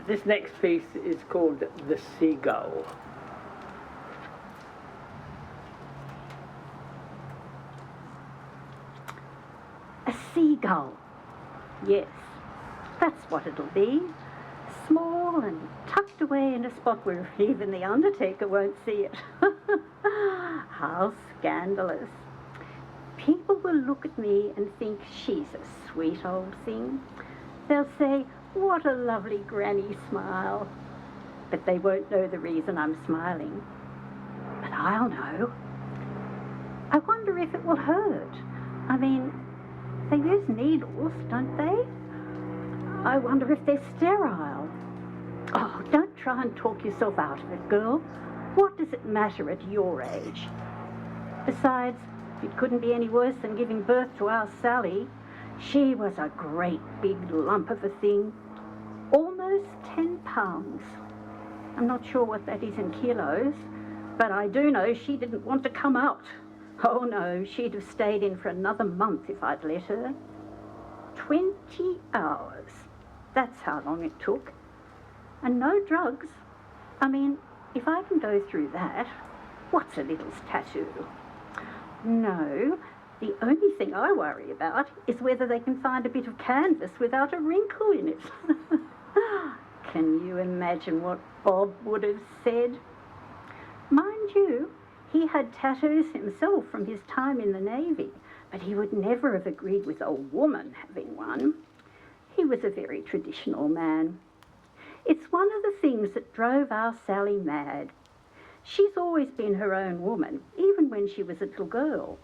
This next piece is called The Seagull. A seagull. Yes, that's what it'll be. Small and tucked away in a spot where even the undertaker won't see it. How scandalous. People will look at me and think she's a sweet old thing. They'll say, what a lovely granny smile. But they won't know the reason I'm smiling. But I'll know. I wonder if it will hurt. I mean, they use needles, don't they? I wonder if they're sterile. Oh, don't try and talk yourself out of it, girl. What does it matter at your age? Besides, it couldn't be any worse than giving birth to our Sally. She was a great big lump of a thing. Almost 10 pounds. I'm not sure what that is in kilos, but I do know she didn't want to come out. Oh no, she'd have stayed in for another month if I'd let her. 20 hours. That's how long it took. And no drugs. I mean, if I can go through that, what's a little tattoo? No, the only thing I worry about is whether they can find a bit of canvas without a wrinkle in it. Can you imagine what Bob would have said? Mind you, he had tattoos himself from his time in the Navy, but he would never have agreed with a woman having one. He was a very traditional man. It's one of the things that drove our Sally mad. She's always been her own woman, even when she was a little girl.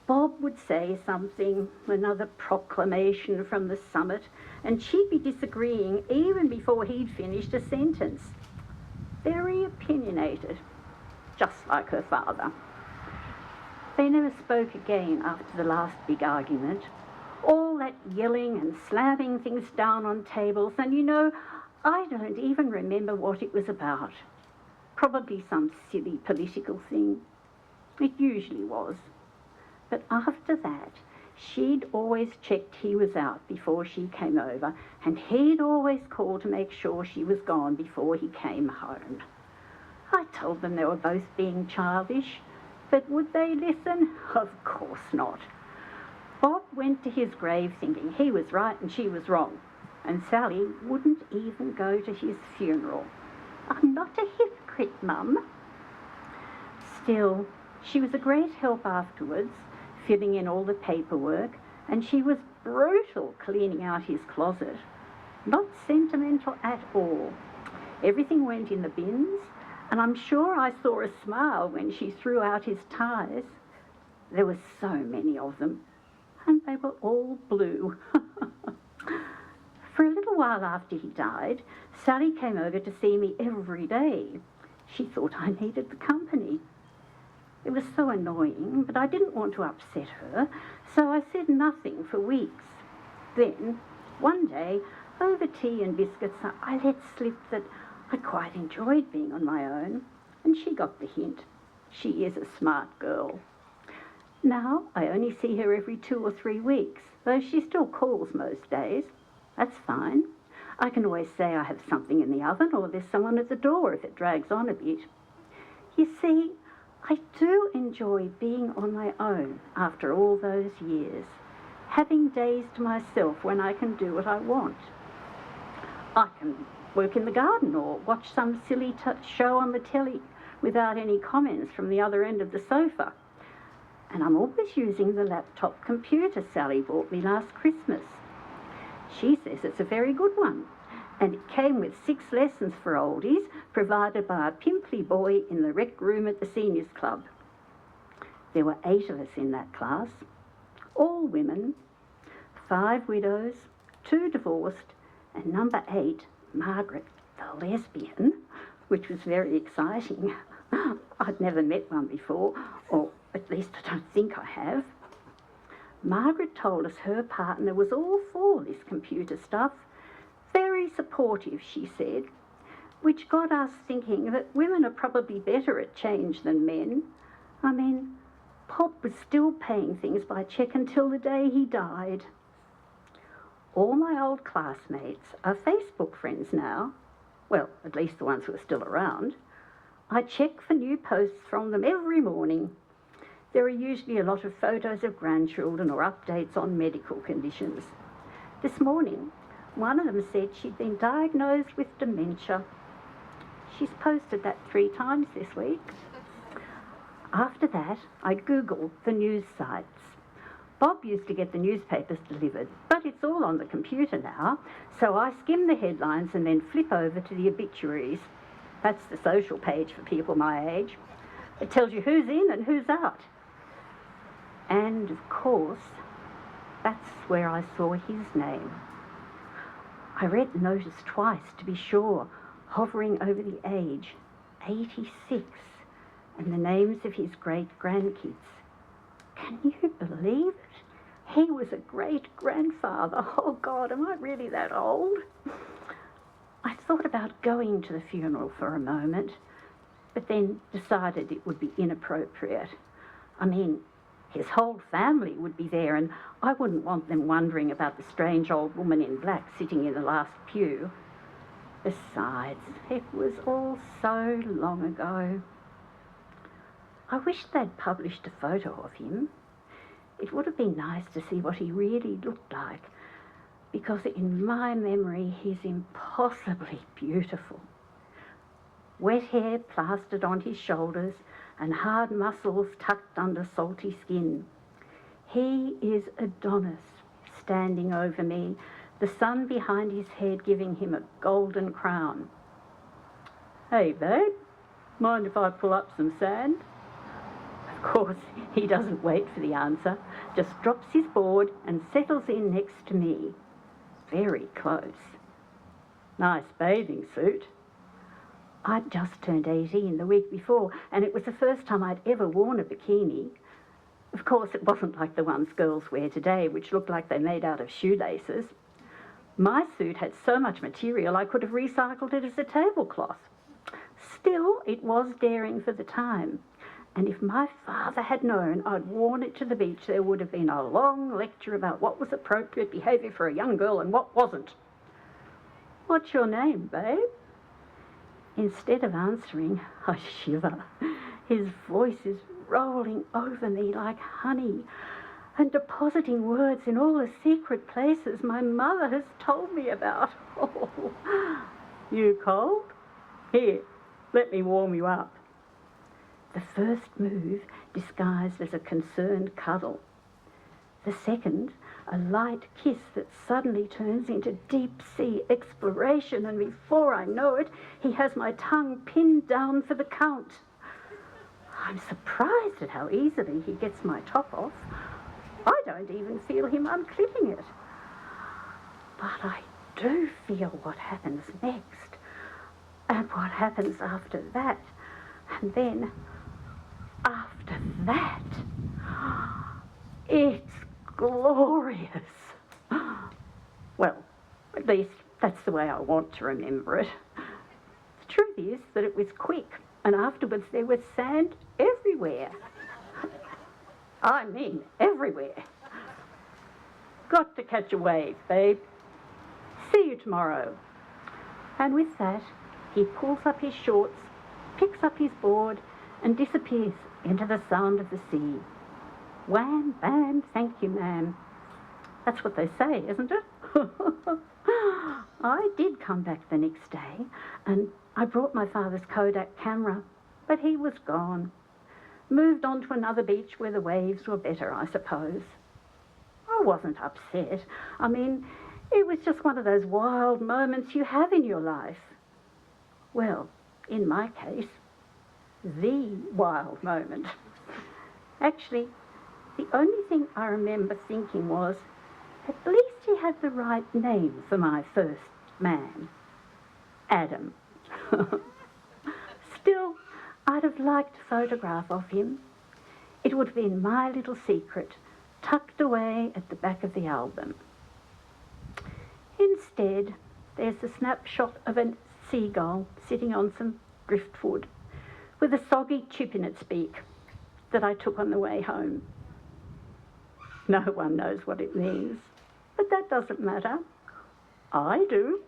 Bob would say something, another proclamation from the summit, and she'd be disagreeing even before he'd finished a sentence. Very opinionated, just like her father. They never spoke again after the last big argument. All that yelling and slamming things down on tables, and you know, I don't even remember what it was about. Probably some silly political thing. It usually was. But after that, she'd always checked he was out before she came over, and he'd always called to make sure she was gone before he came home. I told them they were both being childish, but would they listen? Of course not. Bob went to his grave thinking he was right and she was wrong, and Sally wouldn't even go to his funeral. I'm not a hypocrite, Mum. Still, she was a great help afterwards, filling in all the paperwork, and she was brutal cleaning out his closet. Not sentimental at all. Everything went in the bins, and I'm sure I saw a smile when she threw out his ties. There were so many of them, and they were all blue. For a little while after he died, Sally came over to see me every day. She thought I needed the company. It was so annoying, but I didn't want to upset her, so I said nothing for weeks. Then, one day, over tea and biscuits, I let slip that I quite enjoyed being on my own, and she got the hint. She is a smart girl. Now, I only see her every 2 or 3 weeks, though she still calls most days. That's fine. I can always say I have something in the oven or there's someone at the door if it drags on a bit. You see, I do enjoy being on my own after all those years, having days to myself when I can do what I want. I can work in the garden or watch some silly show on the telly without any comments from the other end of the sofa. And I'm always using the laptop computer Sally bought me last Christmas. She says it's a very good one, and it came with 6 lessons for oldies provided by a pimply boy in the rec room at the seniors club. There were 8 of us in that class, all women, 5 widows, 2 divorced, and number 8, Margaret, the lesbian, which was very exciting. I'd never met one before, or at least I don't think I have. Margaret told us her partner was all for this computer stuff. Very supportive, she said, which got us thinking that women are probably better at change than men. I mean, Pop was still paying things by cheque until the day he died. All my old classmates are Facebook friends now. Well, at least the ones who are still around. I check for new posts from them every morning. There are usually a lot of photos of grandchildren or updates on medical conditions. This morning, one of them said she'd been diagnosed with dementia. She's posted that 3 times this week. After that, I Googled the news sites. Bob used to get the newspapers delivered, but it's all on the computer now, so I skim the headlines and then flip over to the obituaries. That's the social page for people my age. It tells you who's in and who's out. And, of course, that's where I saw his name. I read the notice twice to be sure, hovering over the age, 86, and the names of his great-grandkids. Can you believe it? He was a great-grandfather. Oh, God, am I really that old? I thought about going to the funeral for a moment, but then decided it would be inappropriate. I mean, his whole family would be there, and I wouldn't want them wondering about the strange old woman in black sitting in the last pew. Besides, it was all so long ago. I wish they'd published a photo of him. It would have been nice to see what he really looked like, because in my memory he's impossibly beautiful. Wet hair plastered on his shoulders and hard muscles tucked under salty skin. He is Adonis, standing over me, the sun behind his head giving him a golden crown. Hey, babe, mind if I pull up some sand? Of course, he doesn't wait for the answer, just drops his board and settles in next to me. Very close. Nice bathing suit. I'd just turned 18 the week before, and it was the first time I'd ever worn a bikini. Of course, it wasn't like the ones girls wear today, which look like they're made out of shoelaces. My suit had so much material I could have recycled it as a tablecloth. Still, it was daring for the time. And if my father had known I'd worn it to the beach, there would have been a long lecture about what was appropriate behaviour for a young girl and what wasn't. What's your name, babe? Instead of answering, I shiver. His voice is rolling over me like honey and depositing words in all the secret places my mother has told me about. Oh, you cold? Here, let me warm you up. The first move disguised as a concerned cuddle. The second, a light kiss that suddenly turns into deep-sea exploration, and before I know it, he has my tongue pinned down for the count. I'm surprised at how easily he gets my top off. I don't even feel him unclipping it. But I do feel what happens next, and what happens after that, and then after that. It's glorious. Well, at least that's the way I want to remember it. The truth is that it was quick, and afterwards there was sand everywhere. I mean, everywhere. Got to catch a wave, babe. See you tomorrow. And with that, he pulls up his shorts, picks up his board, and disappears into the sound of the sea. Wham, bam, thank you, ma'am. That's what they say, isn't it? I did come back the next day, and I brought my father's Kodak camera, but he was gone. Moved on to another beach where the waves were better, I suppose. I wasn't upset. I mean, it was just one of those wild moments you have in your life. Well, in my case, the wild moment. Actually, the only thing I remember thinking was, at least he had the right name for my first man. Adam. Still, I'd have liked a photograph of him. It would have been my little secret, tucked away at the back of the album. Instead, there's a snapshot of a seagull sitting on some driftwood with a soggy chip in its beak that I took on the way home. No one knows what it means. But that doesn't matter. I do.